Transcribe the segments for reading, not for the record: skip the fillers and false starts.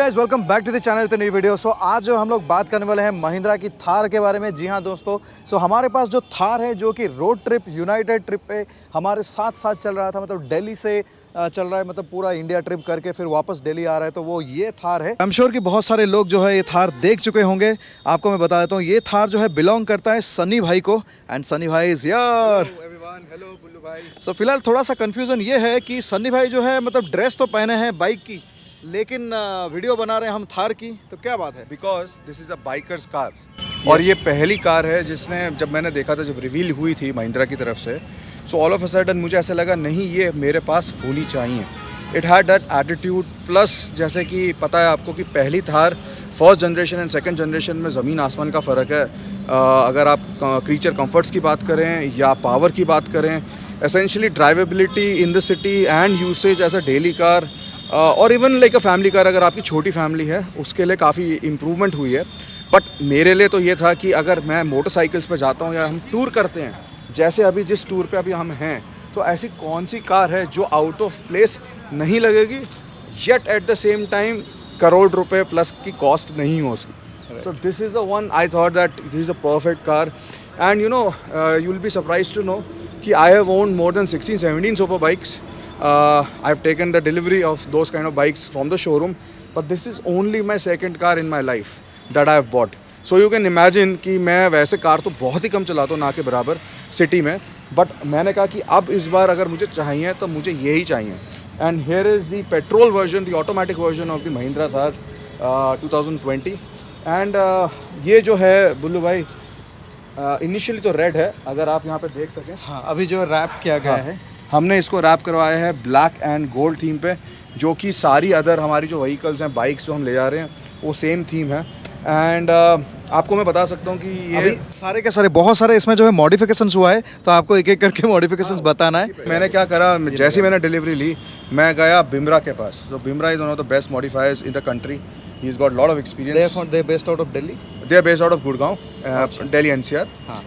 Hey guys, welcome back to the channel with नई video. So आज जो हम लोग बात करने वाले हैं महिंद्रा की थार के बारे में। जी हाँ दोस्तों, सो हमारे पास जो थार है जो कि रोड ट्रिप यूनाइटेड ट्रिप पे हमारे साथ साथ चल रहा था, मतलब दिल्ली से चल रहा है, मतलब पूरा इंडिया ट्रिप करके फिर वापस दिल्ली आ रहा है, तो वो ये थार है। आई एम श्योर कि बहुत सारे लोग जो है ये थार देख चुके होंगे। आपको मैं बता देता हूँ, ये थार जो है बिलोंग करता है सनी भाई को, एंड सनी भाई इज यार। हेलो बुल्लू भाई। सो फिलहाल थोड़ा सा कंफ्यूजन ये है कि सनी भाई जो है मतलब ड्रेस तो पहने हैं बाइक की, लेकिन वीडियो बना रहे हैं हम थार की, तो क्या बात है? Because this is a bikers car और ये पहली कार है जिसने, जब मैंने देखा था, जब रिवील हुई थी महिंद्रा की तरफ से, so all of a sudden मुझे ऐसा लगा नहीं ये मेरे पास होनी चाहिए। It had that attitude, plus जैसे कि पता है आपको कि पहली Thar first generation and second generation में ज़मीन आसमान का फ़र्क है। अगर आप क्रीचर कंफर्ट्स की बात करें या पावर की बात करें, essentially drivability in the city and usage as a daily car और even like a family car, अगर आपकी छोटी फैमिली है उसके लिए काफ़ी इम्प्रूवमेंट हुई है। बट मेरे लिए तो ये था कि अगर मैं मोटरसाइकिल्स पे जाता हूँ या हम टूर करते हैं, जैसे अभी जिस टूर पे अभी हम हैं, तो ऐसी कौन सी कार है जो आउट ऑफ प्लेस नहीं लगेगी, yet at the same time crore रुपए प्लस की कॉस्ट नहीं हो उसकी। So this is the one I thought that this is a perfect car. And you know, you will be surprise to know कि I have owned more than 16-17 super bikes. I've taken the delivery of those kind of bikes from the showroom, but this is only my second car in my life that I have bought. So you can imagine कि मैं वैसे car तो बहुत ही कम चलाता हूँ, ना के बराबर सिटी में, बट मैंने कहा कि अब इस बार अगर मुझे चाहिए तो मुझे यही चाहिए। And here is the petrol version, the automatic version of the Mahindra Thar 2020। And ये जो है बुल्लू भाई, इनिशियली तो रेड है, अगर आप यहाँ पे देख सकें। हाँ, अभी जो रैप किया गया है, हमने इसको रैप करवाया है ब्लैक एंड गोल्ड थीम पे, जो कि सारी अदर हमारी जो व्हीकल्स हैं, बाइक्स जो हम ले जा रहे हैं, वो सेम थीम है। एंड आपको मैं बता सकता हूँ कि ये अभी सारे के सारे बहुत सारे इसमें जो है मॉडिफिकेशंस हुआ है, तो आपको एक एक करके मॉडिफिकेशंस बताना है। मैंने क्या करा, जैसे मैंने डिलीवरी ली, मैं गया बिमरा के पास। तो Bimra is one of the best modifiers in the country. He is got lot of experience. They based out of Delhi, they are based out of Gurgaon, Delhi NCR.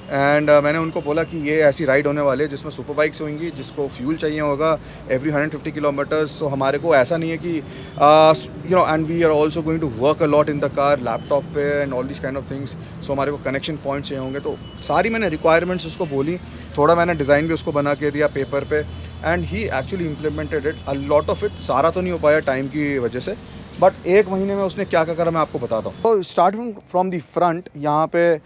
And मैंने उनको बोला कि ये ऐसी राइड होने वाली है जिसमें सुपर बाइक्स होंगी, जिसको फ्यूल चाहिए होगा एवरी 150 किलोमीटर्स। तो हमारे को ऐसा नहीं है कि you know, and we are also going to work a lot in the car, laptop पे and all this kind of things. So हमारे को कनेक्शन पॉइंट चाहिए होंगे, तो सारी मैंने रिक्वायरमेंट्स उसको बोली, थोड़ा मैंने डिज़ाइन भी उसको बना के दिया पेपर पे, and he actually implemented it a lot of it. सारा तो नहीं हो पाया टाइम की वजह से, बट एक महीने में उसने क्या क्या करा मैं आपको बताता हूँ। तो स्टार्टिंग फ्रॉम द फ्रंट, यहाँ पे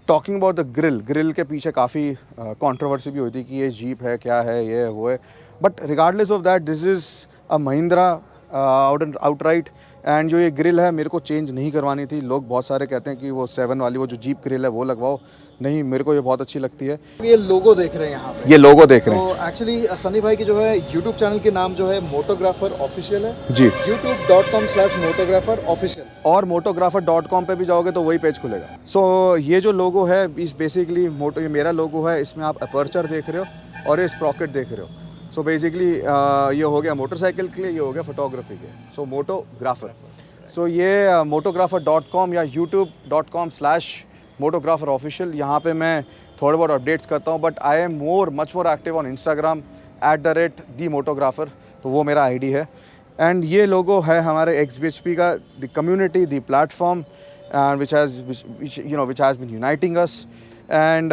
टॉकिंग अबाउट द ग्रिल के पीछे काफ़ी कंट्रोवर्सी भी हुई थी कि ये जीप है, क्या है, ये वो है, but regardless of that this is a Mahindra outright. And जो ये ग्रिल है मेरे को चेंज नहीं करवानी थी। लोग बहुत सारे कहते हैं कि वो 7 वाली वो जो जीप ग्रिल है वो लगवाओ, नहीं मेरे को ये बहुत अच्छी लगती है। ये लोगो देख रहे हैं यहाँ पे, ये लोगो देख रहे हैं, तो एक्चुअली सनी भाई की जो है यूट्यूब चैनल के नाम जो है मोटोग्राफर ऑफिशियल है जी, youtube.com/motographers official, और motographar.com पे भी जाओगे तो वही पेज खुलेगा। सो ये जो लोगो है इस बेसिकली ये मेरा लोगो है, इसमें आप अपर्चर देख रहे हो और ये स्प्रॉकेट देख रहे हो। सो बेसिकली ये हो गया मोटरसाइकिल के लिए, ये हो गया फोटोग्राफी के, सो मोटोग्राफर। सो ये motographar.com या youtube.com/motographar official, यहाँ पे मैं थोड़े बहुत अपडेट्स करता हूँ, but I am much more active on Instagram @themotographer, तो वो मेरा आईडी है। एंड ये लोगो है हमारे XBHP का, the community, the platform which has been uniting us. And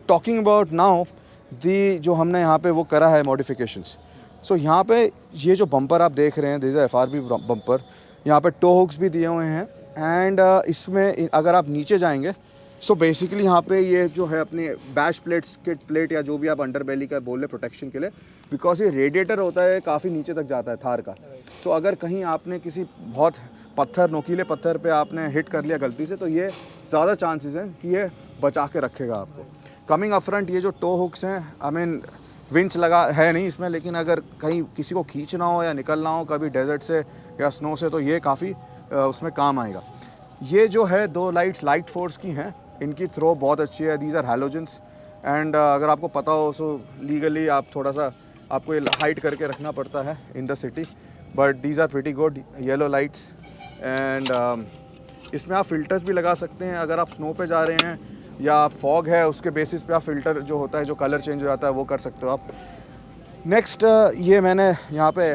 talking about now जो हमने यहाँ पे वो करा है मॉडिफिकेशंस। सो यहाँ पे ये जो बम्पर आप देख रहे हैं, दिस इज FRB बम्पर, यहाँ पे टो हुक्स भी दिए हुए हैं। एंड इसमें अगर आप नीचे जाएंगे, सो बेसिकली यहाँ पे ये जो है अपने बैश प्लेट्स, किट प्लेट या जो भी आप अंडर बेली का बोल रहे प्रोटेक्शन के लिए, बिकॉज ये रेडिएटर होता है काफ़ी नीचे तक जाता है थार का। सो अगर कहीं आपने किसी बहुत नोकीले पत्थर पे आपने हिट कर लिया गलती से, तो ये ज़्यादा चांसेस हैं कि ये बचा के रखेगा आपको। कमिंग अप फ्रंट, ये जो टो हुक्स हैं, आई मीन विंच लगा है नहीं इसमें, लेकिन अगर कहीं किसी को खींचना हो या निकलना हो कभी डेजर्ट से या स्नो से, तो ये काफ़ी उसमें काम आएगा। ये जो है 2 लाइट्स लाइट फोर्स की हैं, इनकी थ्रो बहुत अच्छी है, दीज आर हैलोजेंस। एंड अगर आपको पता हो, सो लीगली आप थोड़ा सा आपको ये हाइड करके रखना पड़ता है in the city, but these are pretty good yellow lights. And इसमें आप फ़िल्टर्स भी लगा सकते हैं, अगर आप स्नो पे जा रहे हैं या फॉग है उसके बेसिस पे आप फ़िल्टर जो होता है, जो कलर चेंज हो जाता है, वो कर सकते हो आप। नेक्स्ट ये मैंने यहाँ पे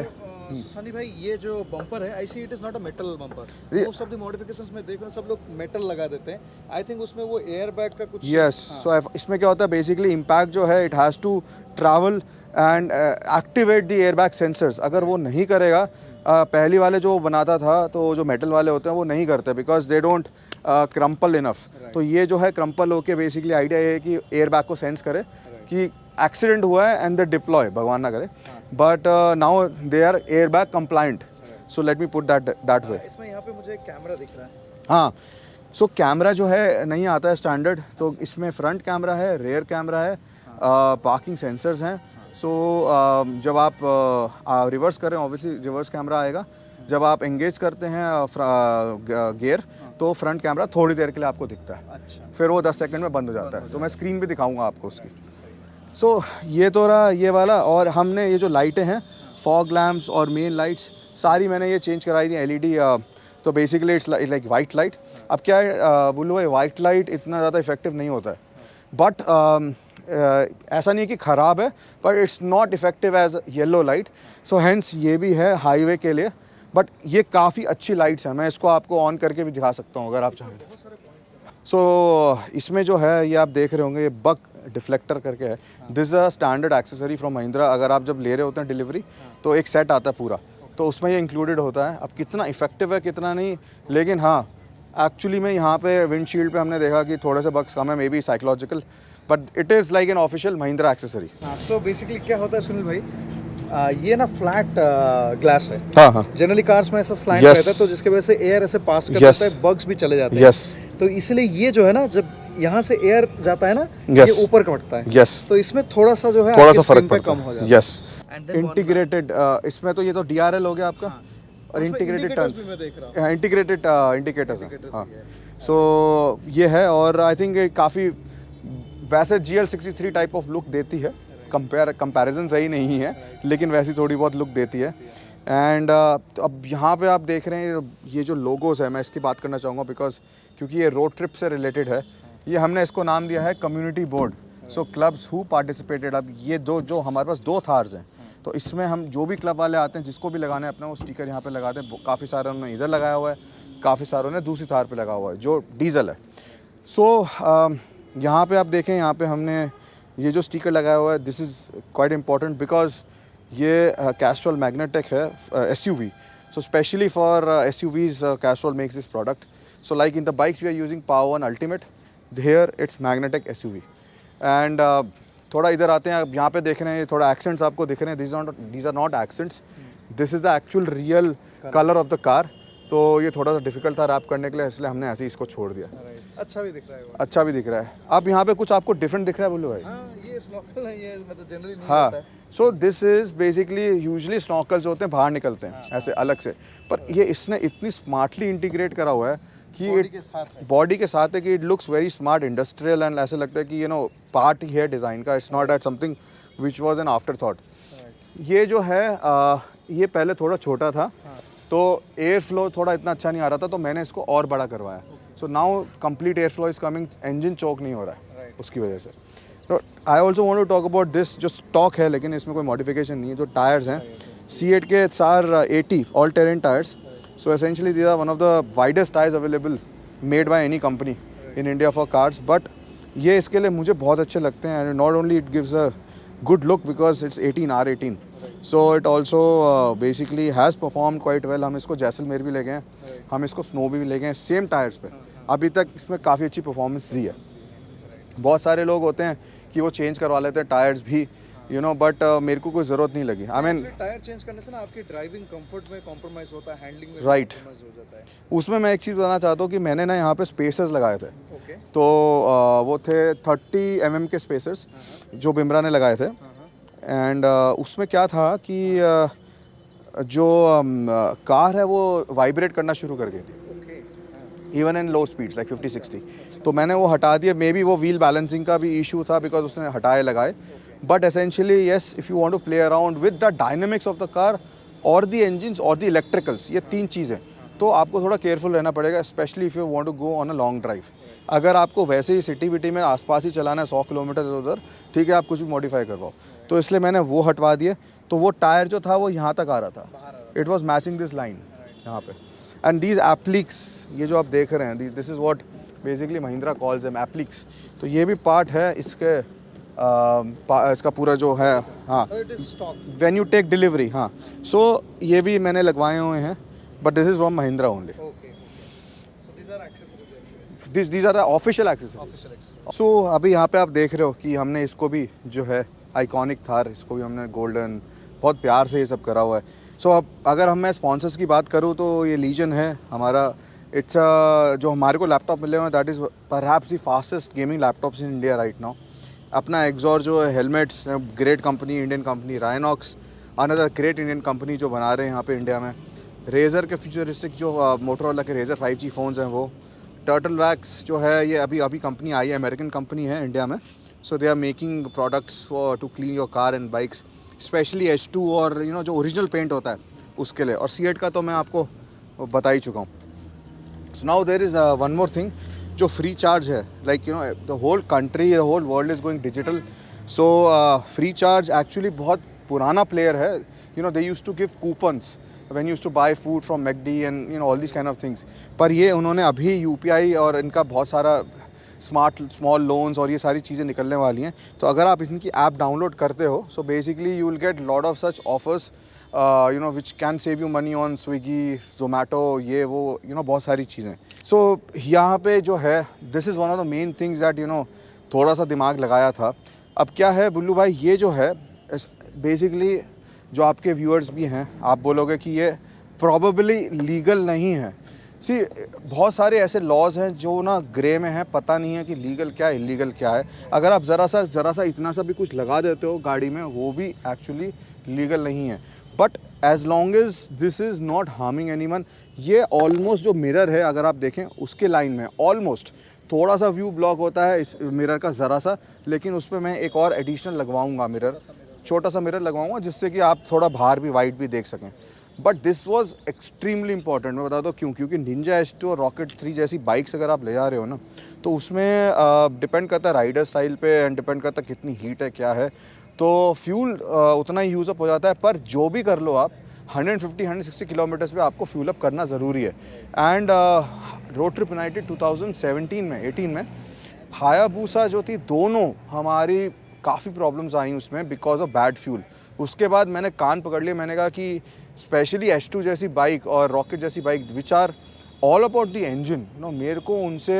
सनी भाई ये जो बम्पर है I see it is not a metal bumper, most of the modifications में देख रहे हैं सब लोग मेटल लगा देते हैं। आई थिंक उसमें वो एयर बैग का कुछ यस सो इसमें क्या होता है बेसिकली इम्पैक्ट जो है it has to travel and activate the air bag sensors. अगर वो नहीं करेगा पहली वाले जो बनाता था तो जो मेटल वाले होते हैं वो नहीं करते because they don't crumple enough. तो ये जो है क्रम्पल होके बेसिकली आइडिया ये है कि एयर बैग को सेंस करे कि एक्सीडेंट हुआ है एंड द डिप्लॉय भगवान ना करे, but now they are air bag complaint. So let me put that way. इसमें यहाँ पे मुझे एक कैमरा दिख रहा है। हाँ सो कैमरा जो है नहीं आता है स्टैंडर्ड, तो इसमें फ्रंट कैमरा है, रेयर कैमरा है, पार्किंग सेंसर्स हैं। सो जब आप रिवर्स करें ऑब्वियसली रिवर्स कैमरा आएगा। जब आप एंगेज करते हैं गियर तो फ्रंट कैमरा थोड़ी देर के लिए आपको दिखता है, अच्छा फिर वो 10 सेकंड में बंद हो जाता है। तो मैं स्क्रीन भी दिखाऊंगा आपको उसकी। सो ये तो रहा ये वाला, और हमने ये जो लाइटें हैं फॉग लैम्प्स और मेन लाइट्स सारी मैंने ये चेंज कराई थी एलईडी। तो basically it's like white light. अब क्या है बोलूँ भाई वाइट लाइट इतना ज़्यादा इफेक्टिव नहीं होता है, बट ऐसा नहीं है कि ख़राब है, but it's not effective as yellow light. So hence ये भी है हाईवे के लिए, बट ये काफ़ी अच्छी लाइट्स हैं। मैं इसको आपको ऑन करके भी दिखा सकता हूँ अगर आप चाहें। सो इसमें जो है ये आप देख रहे होंगे ये बक डिफ्लेक्टर करके है। This is a standard accessory from Mahindra. अगर आप जब ले रहे होते हैं डिलीवरी तो एक सेट आता है पूरा, तो उसमें ये इंक्लूडेड होता है। अब कितना इफेक्टिव है कितना नहीं, लेकिन हाँ एक्चुअली में यहाँ पे विंडशील्ड पे हमने देखा कि थोड़े से बग्स कम है, may be psychological, but it is like an official Mahindra accessory. So basically क्या होता है सुनील भाई, ये ना फ्लैट ग्लास है। हाँ जनरली कार्स में ऐसा स्लाइड Yes. रहता है तो जिसकी वजह से एयर ऐसे पास कर Yes. देता है, बग्स भी चले जाते हैं। यस तो इसलिए ये जो है ना जब यहाँ से एयर जाता है ना Yes. ये ऊपर कटता है। यस तो इसमें थोड़ा सा जो है थोड़ा आपकी सा फर्क screen पे पड़ता कम हो है। जाता है। यस And then इंटीग्रेटेड इसमें तो ये तो DRL हो गया आपका, और उसमें इंटीग्रेटेड indicators टर्न्स भी मैं देख रहा हूँ। इंटीग्रेटेड इंडिकेटर्स हैं। हाँ सो ये है, और आई थिंक काफ़ी वैसे GL63 टाइप ऑफ लुक देती है। कंपैरिजन सही नहीं है लेकिन वैसी थोड़ी बहुत लुक देती है। एंड अब यहाँ पे आप देख रहे हैं ये जो लोगोस है, मैं इसकी बात करना चाहूँगा बिकॉज क्योंकि ये रोड ट्रिप से रिलेटेड है। ये हमने इसको नाम दिया है community board, so clubs who participated. अब ये जो हमारे पास 2 थार्स हैं, तो इसमें हम जो भी क्लब वाले आते हैं जिसको भी लगाना है अपना वो स्टिकर यहाँ पे लगाते हैं। काफ़ी सारे उन्होंने इधर लगाया हुआ है, काफ़ी सारों ने दूसरी थार पे लगा हुआ है जो डीजल है। सो यहाँ पे आप देखें, यहाँ पे हमने ये जो स्टिकर लगाया हुआ है, this is quite important because ये कैस्ट्रॉल मैग्नेटिक है SUV। So specially for SUVs Castrol makes this product. So like in the bikes we are using power one ultimate, here it's magnetic SUV। And थोड़ा इधर आते हैं, आप यहाँ पे देख रहे हैं थोड़ा एक्सेंट्स आपको दिख रहे हैं। These are not accents, this is the actual real colour of the car. तो ये थोड़ा सा डिफिकल्ट था रैप करने के लिए, इसलिए हमने ऐसे ही इसको छोड़ दिया। अच्छा भी दिख रहा है वो। अच्छा भी दिख रहा है। अब यहाँ पे कुछ आपको डिफरेंट दिख रहा है बोलो भाई? हाँ ये स्नॉर्कल है, ये मतलब जनरली नहीं हाँ होता है। So this is basically usually snorkels होते हैं बाहर निकलते हैं ऐसे अलग से, पर ये इसने इतनी स्मार्टली इंटीग्रेट करा हुआ है कि बॉडी के साथ है। बॉडी के साथ है कि it looks very smart industrial, and ऐसे लगता है कि पार्ट ही है डिज़ाइन का। It's not at something which was an afterthought. ये जो है ये पहले थोड़ा छोटा था तो एयर फ्लो थोड़ा इतना अच्छा नहीं आ रहा था, तो मैंने इसको और बड़ा करवाया। So now complete air flow is coming, engine choke नहीं हो रहा है उसकी वजह से। तो I also want to talk about this जो स्टॉक है, लेकिन इसमें कोई मॉडिफिकेशन नहीं है। जो टायर्स हैं C8 के R 80 all terrain tyres. So essentially these are one of the widest tyres available made by any company in India for cars. But ये इसके लिए मुझे बहुत अच्छे लगते हैं, and not only it gives a good look because it's 18 R18, so it also basically has performed quite well। हम इसको जैसलमेर भी ले गए हैं, हम इसको स्नो भी ले गए हैं सेम टायर्स पे। अभी तक इसमें काफ़ी अच्छी परफॉर्मेंस दी है। बहुत सारे लोग होते हैं कि वो चेंज करवा लेते हैं टायर्स भी बट मेरे को कोई ज़रूरत नहीं लगी। आई मीन टायर चेंज करने से ना आपकी ड्राइविंग कंफर्ट में कॉम्प्रोमाइज होता है, हैंडलिंग में Right. compromise हो जाता है। उसमें मैं एक चीज़ बताना चाहता हूँ कि मैंने ना यहाँ पे स्पेसर्स लगाए थे। ओके तो वो थे 30 mm के स्पेसर्स जो बिमरा ने लगाए थे। एंड उसमें क्या था कि जो कार है वो वाइब्रेट करना शुरू कर गई थी even in low speeds like 50-60। तो मैंने वो हटा दिया। मे बी वो व्हील बैलेंसिंग का भी इशू था बिकॉज उसने हटाए लगाए। But essentially yes, if you want to play around with the dynamics of the car और द इंजन्स और द इलेक्ट्रिकल्स, ये 3 चीज़ें तो आपको थोड़ा केयरफुल रहना पड़ेगा, specially if you want to go on a long drive. अगर आपको वैसे ही सिटी विटी में आसपास ही चलाना है 100 किलोमीटर उधर, ठीक है, आप कुछ भी मॉडिफाई करवाओ। तो इसलिए मैंने वो हटवा दिए। तो वो टायर जो था वो यहाँ तक आ रहा था, it was matching this line यहाँ पे। एंड दीज एप्लिक्स, ये जो आप देख रहे हैं, this is what basically Mahindra calls M applix. तो ये भी पार्ट है इसके इसका पूरा जो है, हाँ, व्हेन यू टेक डिलीवरी, हाँ। सो ये भी मैंने लगवाए हुए हैं, but this is from Mahindra only. these are the official accessories. So अभी यहाँ पे आप देख रहे हो कि हमने इसको भी जो है आइकॉनिक थार, इसको भी हमने गोल्डन बहुत प्यार से ये सब करा हुआ है। सो अब अगर मैं स्पॉन्सर्स की बात करूँ तो ये लीजन है हमारा। इट्स जो हमारे को लैपटॉप मिले हुए हैं, that is perhaps the fastest gaming laptops in India right now. अपना एक्सॉर जो है, helmets, great company, Indian company, Rynox another great Indian company जो बना रहे हैं यहाँ पे इंडिया में। रेजर के फ्यूचरिस्टिक जो मोटोरोला के रेजर 5G फ़ोन्स हैं वो। टर्टल वैक्स जो है ये अभी कंपनी आई है, अमेरिकन कंपनी है इंडिया में। So they are making products for to clean your car and bikes, specially H2 और जो ओरिजिनल पेंट होता है उसके लिए। और C8 का तो मैं आपको बता ही चुका हूँ। So now there is one more thing जो फ्री चार्ज है, like the whole country, the whole world is going digital. So Freecharge actually बहुत पुराना प्लेयर है। They used to give coupons when you used to buy food from McD and all these kind of things। पर ये उन्होंने अभी UPI और इनका बहुत सारा स्मॉल लोन्स और ये सारी चीज़ें निकलने वाली हैं। तो अगर आप इनकी ऐप डाउनलोड करते हो, so basically you will get lot of such offers which can save you money on Swiggy, Zomato, ये वो बहुत सारी चीज़ें। सो यहाँ पे जो है, this is one of the main things that थोड़ा सा दिमाग लगाया था। अब क्या है बुल्लू भाई, ये जो है बेसिकली जो आपके व्यूअर्स भी हैं, आप बोलोगे कि ये प्रॉबेबली लीगल नहीं है। सी बहुत सारे ऐसे लॉज हैं जो ना ग्रे में हैं, पता नहीं है कि लीगल क्या है, इलीगल क्या है। अगर आप ज़रा सा इतना सा भी कुछ लगा देते हो गाड़ी में, वो भी एक्चुअली लीगल नहीं है। But as long as this is not harming anyone. ये ऑलमोस्ट जो मिरर है अगर आप देखें उसके लाइन में ऑलमोस्ट थोड़ा सा व्यू ब्लॉक होता है इस मिरर का ज़रा सा, लेकिन उस पर मैं एक और एडिशनल लगवाऊंगा मिरर, छोटा सा मिरर लगवाऊंगा जिससे कि आप थोड़ा बाहर भी वाइड भी देख सकें। But this was extremely important. मैं बता दूँ क्यों, क्योंकि निंजा H2 और रॉकेट 3 जैसी बाइक्स अगर आप ले जा रहे हो ना, तो उसमें डिपेंड करता है राइडर स्टाइल पे एंड डिपेंड करता है कितनी हीट है क्या है। तो फ्यूल उतना ही यूज़अप हो जाता है, पर जो भी कर लो आप 150-160 किलोमीटर्स पे आपको फ्यूल अप करना ज़रूरी है। एंड रोड ट्रिप यूनाइटेड 2018 में हायाबूसा जो थी, दोनों हमारी काफ़ी प्रॉब्लम्स आई उसमें बिकॉज ऑफ बैड फ्यूल। उसके बाद मैंने कान पकड़ लिए, मैंने कहा कि स्पेशली H2 जैसी बाइक और रॉकेट जैसी bike which are all about the engine, मेरे को उनसे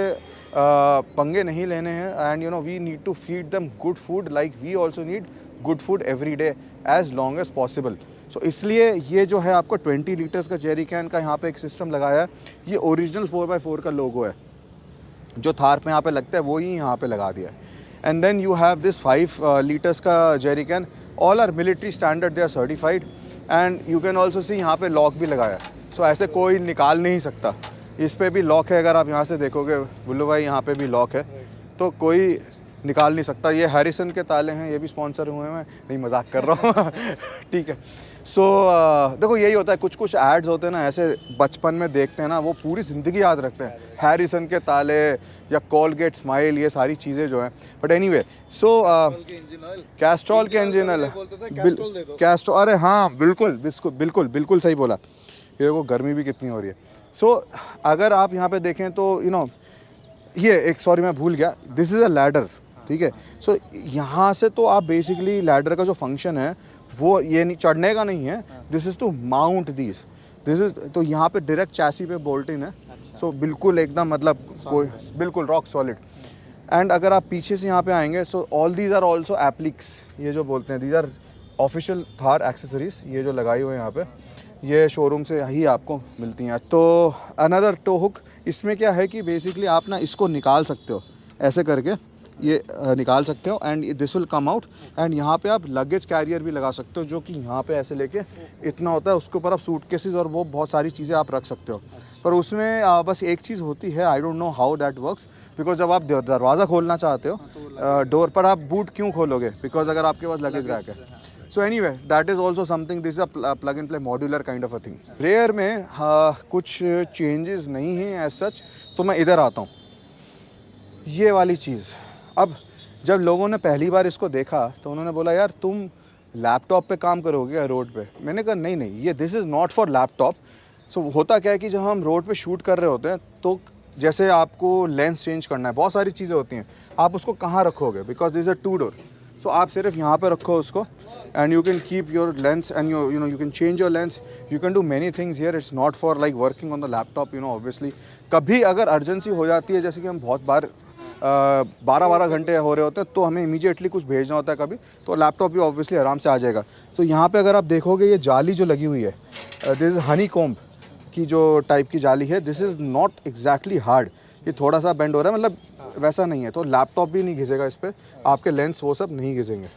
पंगे नहीं लेने हैं। And we need to feed them good food, like we also need good food every day as long as possible. So इसलिए ये जो है आपको 20 लीटर्स का जेरी कैन का यहाँ पे एक सिस्टम लगाया है। ये ओरिजिनल 4x4 का लोगो है जो थार पे यहाँ पे लगता है, वो ही यहाँ पे लगा दिया है। And then you have this 5 litres का jerry can, all are military standard, they are certified. And you can also see यहाँ पे लॉक भी लगाया है। सो ऐसे कोई निकाल नहीं सकता। इस पे भी लॉक है, अगर आप यहाँ से देखोगे बुल्लू भाई, यहाँ पे भी लॉक है, तो कोई निकाल नहीं सकता। ये हैरिसन के ताले हैं, ये भी स्पॉन्सर हुए हैं, नहीं मजाक कर रहा हूँ ठीक है। सो देखो यही होता है, कुछ एड्स होते हैं ना ऐसे बचपन में देखते हैं ना, वो पूरी ज़िंदगी याद रखते हैं। हैरिसन के ताले या कोलगेट स्माइल, ये सारी चीज़ें जो हैं। बट एनीवे, सो कैस्ट्रॉल के इंजन ऑयल, कैस्ट्रॉल, अरे हाँ बिल्कुल सही बोला। ये देखो गर्मी भी कितनी हो रही है। सो अगर आप यहाँ पे देखें तो ये एक, सॉरी मैं भूल गया, दिस इज़ अ लैडर, ठीक है। सो यहाँ से तो आप बेसिकली लैडर का जो फंक्शन है वो ये नहीं, चढ़ने का नहीं है, this is to mount this is, तो यहाँ पे डायरेक्ट चैसी पे बोल्ट इन है। सो बिल्कुल एकदम मतलब कोई बिल्कुल रॉक सॉलिड। एंड अगर आप पीछे से यहाँ पे आएंगे, so all these are also applix, ये जो बोलते हैं, these are official Thar accessories, ये जो लगाई हुए हैं यहाँ पे, ये शोरूम से ही आपको मिलती हैं। तो अनदर टो हुक, इसमें क्या है कि बेसिकली आप ना इसको निकाल सकते हो, ऐसे करके ये निकाल सकते हो and this will come out. And यहाँ पे आप लगेज कैरियर भी लगा सकते हो, जो कि यहाँ पे ऐसे लेके इतना होता है, उसके ऊपर आप सूटकेसेस और वो बहुत सारी चीज़ें आप रख सकते हो। पर उसमें बस एक चीज़ होती है, I don't know how that works, because जब आप दरवाज़ा खोलना चाहते हो डोर पर, आप बूट क्यों खोलोगे, बिकॉज अगर आपके पास लगेज रैक है। So anyway that is also something, this is a plug and play modular kind of a thing. Rear में कुछ चेंजेस नहीं हैं एज सच। तो मैं इधर आता हूँ, ये वाली चीज़। अब जब लोगों ने पहली बार इसको देखा तो उन्होंने बोला यार तुम लैपटॉप पे काम करोगे या रोड पे? मैंने कहा नहीं नहीं, ये this is not for laptop. So होता क्या है कि जब हम रोड पे शूट कर रहे होते हैं तो जैसे आपको लेंस चेंज करना है, बहुत सारी चीज़ें होती हैं, आप उसको कहाँ रखोगे? Because this is a 2 door. So आप सिर्फ यहाँ पे रखो उसको and you can keep your lens and you know you can change your lens, you can do many things here. It's not for like working on the laptop, obviously. कभी अगर urgency हो जाती है, जैसे कि हम बहुत बार 12-12 घंटे हो रहे होते हैं तो हमें इमीडिएटली कुछ भेजना होता है कभी, तो लैपटॉप भी ऑब्वियसली आराम से आ जाएगा। तो यहाँ पे अगर आप देखोगे ये जाली जो लगी हुई है, दिस इज़ हनी कॉम्ब की जो टाइप की जाली है। This is not exactly hard, ये थोड़ा सा बेंड हो रहा है, मतलब वैसा नहीं है। तो लैपटॉप भी नहीं घिसेगा इस पर, आपके लेंस वो सब नहीं घिसेंगे।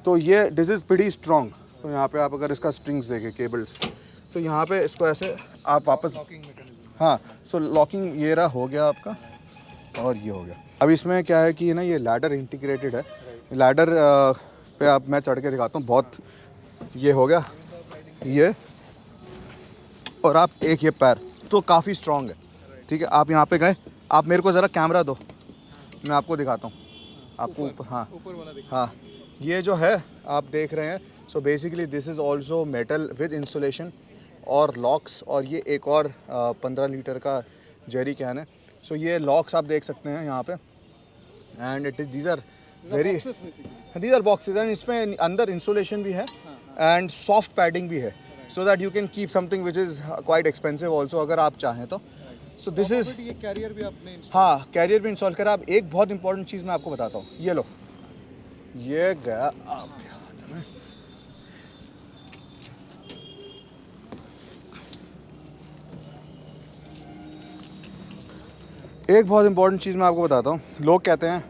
तो ये दिस इज़ प्रीटी स्ट्रॉन्ग। तो यहाँ पे आप अगर इसका स्ट्रिंग्स देखें, केबल्स, तो यहाँ पे इसको ऐसे आप वापस, हाँ, सो लॉकिंग ये रहा हो गया आपका, और ये हो गया। अब इसमें क्या है कि ना ये लैडर इंटीग्रेटेड है। लैडर पे आप मैं चढ़ के दिखाता हूँ। बहुत ये हो गया ये, और आप एक ये पैर, तो काफ़ी स्ट्रॉन्ग है। ठीक है, आप यहाँ पे गए, आप मेरे को ज़रा कैमरा दो, मैं आपको दिखाता हूँ आपको ऊपर। हाँ हाँ, ये जो है आप देख रहे हैं। So basically this is also metal with insulation और लॉक्स, और ये एक और 15 लीटर का जेरी कैन है। सो ये लॉक्स आप देख सकते हैं यहाँ पे, and it is these are very, these are boxes, and इसमें अंदर इंसुलेशन भी है एंड सॉफ्ट पैडिंग भी है, so that you can keep something which is quite expensive also अगर आप चाहें तो। सो दिस इज़, ये कैरियर भी आपने हाँ, कैरियर भी इंस्टॉल करा। अब एक बहुत इंपॉर्टेंट चीज़ मैं आपको बताता हूँ, ये लो, ये गया आपके हाथ में। एक बहुत इंपॉर्टेंट चीज़ मैं आपको बताता हूँ। लोग कहते हैं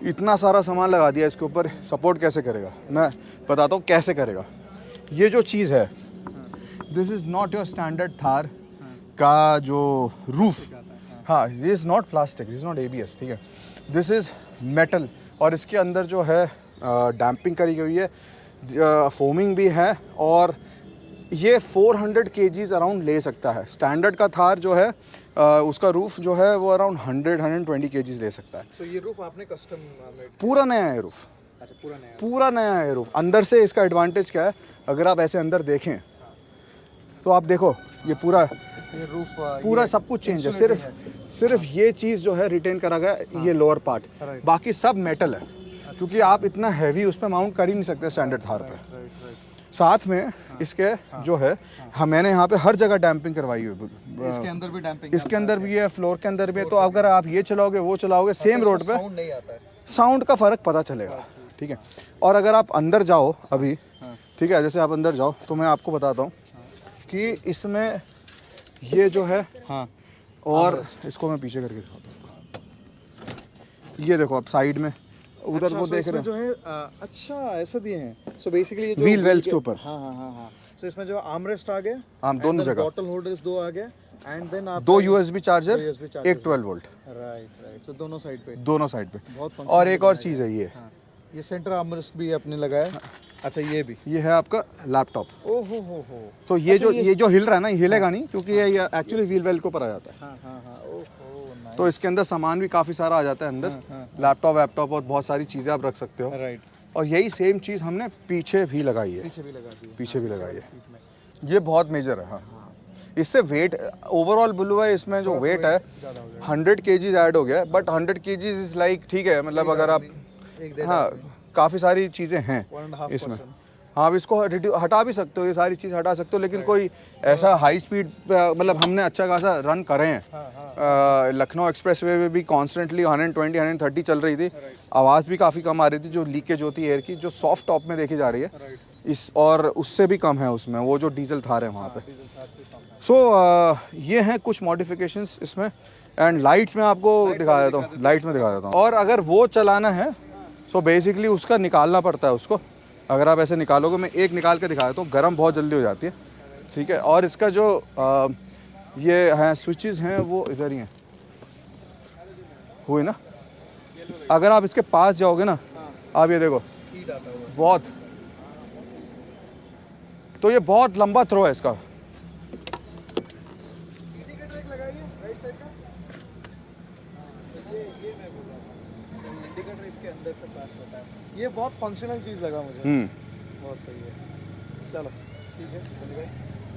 इतना सारा सामान लगा दिया इसके ऊपर, सपोर्ट कैसे करेगा? मैं बताता हूँ कैसे करेगा। ये जो चीज़ है, this is not your standard Thar का जो रूफ। हाँ, this is not plastic, this is not ABS, ठीक है, दिस इज़ मेटल। और इसके अंदर जो है डैम्पिंग करी हुई है, फोमिंग भी है, और ये 400 kgs अराउंड ले सकता है। स्टैंडर्ड का थार जो है उसका रूफ जो है वो अराउंड 100-120 kgs ले सकता है। तो ये रूफ आपने कस्टम मेड? पूरा नया है रूफ। अच्छा, पूरा नया? पूरा नया है रूफ। अंदर से इसका एडवांटेज क्या है, अगर आप ऐसे अंदर देखें तो आप देखो ये पूरा ये रूफ पूरा सब कुछ चेंज है। सिर्फ ये चीज़ जो है रिटेन करा गया, ये लोअर पार्ट, बाकी सब मेटल है, क्योंकि आप इतना हैवी उस पर माउंट कर ही नहीं सकते स्टैंडर्ड थार पे। साथ में इसके जो है, हाँ, मैंने यहाँ पे हर जगह डैम्पिंग करवाई हुई है। इसके अंदर भी डैम्पिंग? इसके अंदर भी है, फ्लोर के अंदर भी है। तो अगर आप ये चलाओगे वो चलाओगे सेम रोड पे, साउंड नहीं आता है? साउंड का फ़र्क पता चलेगा, ठीक है। और अगर आप अंदर जाओ अभी, ठीक है, जैसे आप अंदर जाओ तो मैं आपको बताता हूँ कि इसमें ये जो है, हाँ, और इसको मैं पीछे करके दिखाता हूँ। ये देखो आप साइड में उधर, अच्छा, वो देख रहे जो है अच्छा ऐसा दिए हैं। सो बेसिकली व्हील वेल्स के ऊपर, हाँ हाँ हाँ हाँ। सो इसमें जो आर्मरेस्ट आ गया, हम दोनों जगह, बॉटल होल्डर्स 2 आ गया, एंड देन आप 2 USB चार्जर, एक 12 वोल्ट। राइट। सो दोनों साइड पे, दोनों साइड पे। बहुत और एक और चीज़ है ये, ये सेंटर आर्मरेस्ट भी आपने लगाया। अच्छा, ये भी, ये है आपका लैपटॉप। ओ हो। तो ये जो ये जो हिल रहा है ना, ये हिलेगा नहीं, क्योंकि ये एक्चुअली व्हील वेल के ऊपर आ जाता है। हाँ हाँ हाँ, ओहो, तो इसके अंदर सामान भी काफ़ी सारा आ जाता है अंदर, लैपटॉप वैपटॉप और बहुत सारी चीज़ें आप रख सकते हो। राइट। और यही सेम चीज़ हमने पीछे भी लगाई है, पीछे भी लगा दी, पीछे भी लगाई है। ये बहुत मेजर है। हाँ, इससे वेट ओवरऑल ब्लू है, इसमें जो वेट है 100 kgs ऐड हो गया है, बट 100 kgs इज़ लाइक, ठीक है, मतलब अगर आप, हाँ, काफ़ी सारी चीज़ें हैं इसमें। हाँ, अब इसको हटा भी सकते हो, ये सारी चीज़ हटा सकते हो, लेकिन कोई ऐसा हाई स्पीड, मतलब हमने अच्छा खासा रन करे हैं। लखनऊ एक्सप्रेसवे में भी कॉन्स्टेंटली 120-130 चल रही थी, आवाज़ भी काफ़ी कम आ रही थी, जो लीकेज होती है एयर की, जो सॉफ्ट टॉप में देखी जा रही है इस, और उससे भी कम है उसमें, वो जो डीजल थार है वहाँ पे। सो ये हैं कुछ मॉडिफिकेशंस इसमें। एंड लाइट्स में आपको दिखा देता हूँ, लाइट्स में दिखा देता हूँ। और अगर वो चलाना है, सो बेसिकली उसका निकालना पड़ता है उसको। अगर आप ऐसे निकालोगे, मैं एक निकाल के दिखा देता हूँ, गर्म बहुत जल्दी हो जाती है, ठीक है। और इसका जो ये हैं स्विचेस हैं, वो इधर ही हैं, हुई ना। अगर आप इसके पास जाओगे ना, आप ये देखो, बहुत तो ये बहुत लंबा थ्रो है इसका। इंडिकेटर एक लगाइए राइट साइड का। ये मैं बोल रहा था, इंडिकेटर इसके अंदर से फ्लैश होता है। ये बहुत फंक्शनल चीज़ लगा मुझे, बहुत सही है। चलो ठीक है सनी भाई,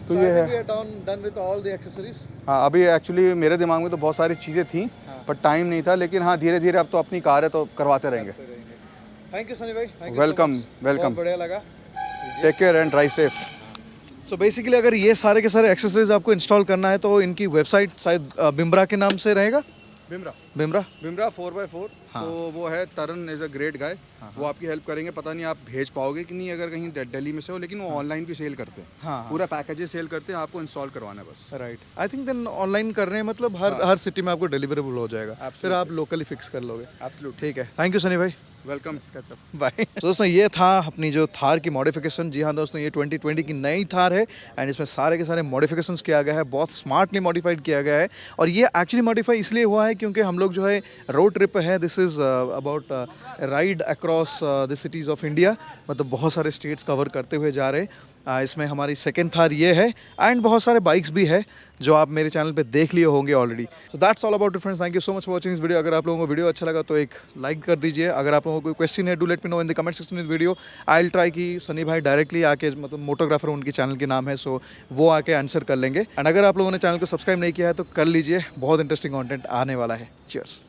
तो ये है done with all the accessories. हाँ, अभी एक्चुअली मेरे दिमाग में तो बहुत सारी चीज़ें थी, पर टाइम नहीं था, लेकिन हाँ धीरे धीरे अब तो अपनी कार है तो करवाते रहेंगे। थैंक यू सनी भाई, वेलकम वेलकम, बढ़िया लगा। Take care and drive safe. So basically अगर ये सारे के सारे एक्सेसरीज आपको इंस्टॉल करना है तो इनकी वेबसाइट शायद बिम्ब्रा के नाम से रहेगा। बिम्ब्रा 4x4। तो वो है तरन इज़ अ ग्रेट गाय, वो आपकी हेल्प करेंगे। पता नहीं आप भेज पाओगे कि नहीं अगर कहीं दिल्ली में से हो, लेकिन वो ऑनलाइन भी सेल करते हैं। पूरा पैकेजेस सेल करते हैं, आपको इंस्टॉल करवाना है बस। Right, I think then online कर रहे हैं, मतलब हर सिटी में आपको डिलीवरेबल हो जाएगा, फिर आप लोकली फिक्स कर लोगे। एब्सोल्युटली, ठीक है, थैंक यू सनी भाई, वेलकम। बाय। दोस्तों ये था अपनी जो थार की मॉडिफिकेशन। जी हाँ दोस्तों, ये 2020 की नई थार है एंड इसमें सारे के सारे मॉडिफिकेशंस किया गया है, बहुत स्मार्टली मॉडिफाइड किया गया है। और ये एक्चुअली मॉडिफाई इसलिए हुआ है क्योंकि हम लोग जो है रोड ट्रिप पे है, this is about ride across the cities of India, मतलब बहुत सारे स्टेट्स कवर करते हुए जा रहे हैं। इसमें हमारी सेकेंड थार ये है एंड बहुत सारे बाइक्स भी है जो आप मेरे चैनल पे देख लिए होंगे already. So that's all about it friends, thank you so much for watching this video. अगर आप लोगों को वीडियो अच्छा लगा तो एक लाइक कर दीजिए। अगर आप लोगों को कोई क्वेश्चन है, do let me know in the comment section with video. I will try कि सनी भाई डायरेक्टली आके, मतलब मोटोग्राफर उनकी चैनल के नाम है, सो वो आके आंसर कर लेंगे। एंड अगर आप लोगों ने चैनल को सब्सक्राइब नहीं किया है तो कर लीजिए, बहुत इंटरेस्टिंग कॉन्टेंट आने वाला है। चीयर्स।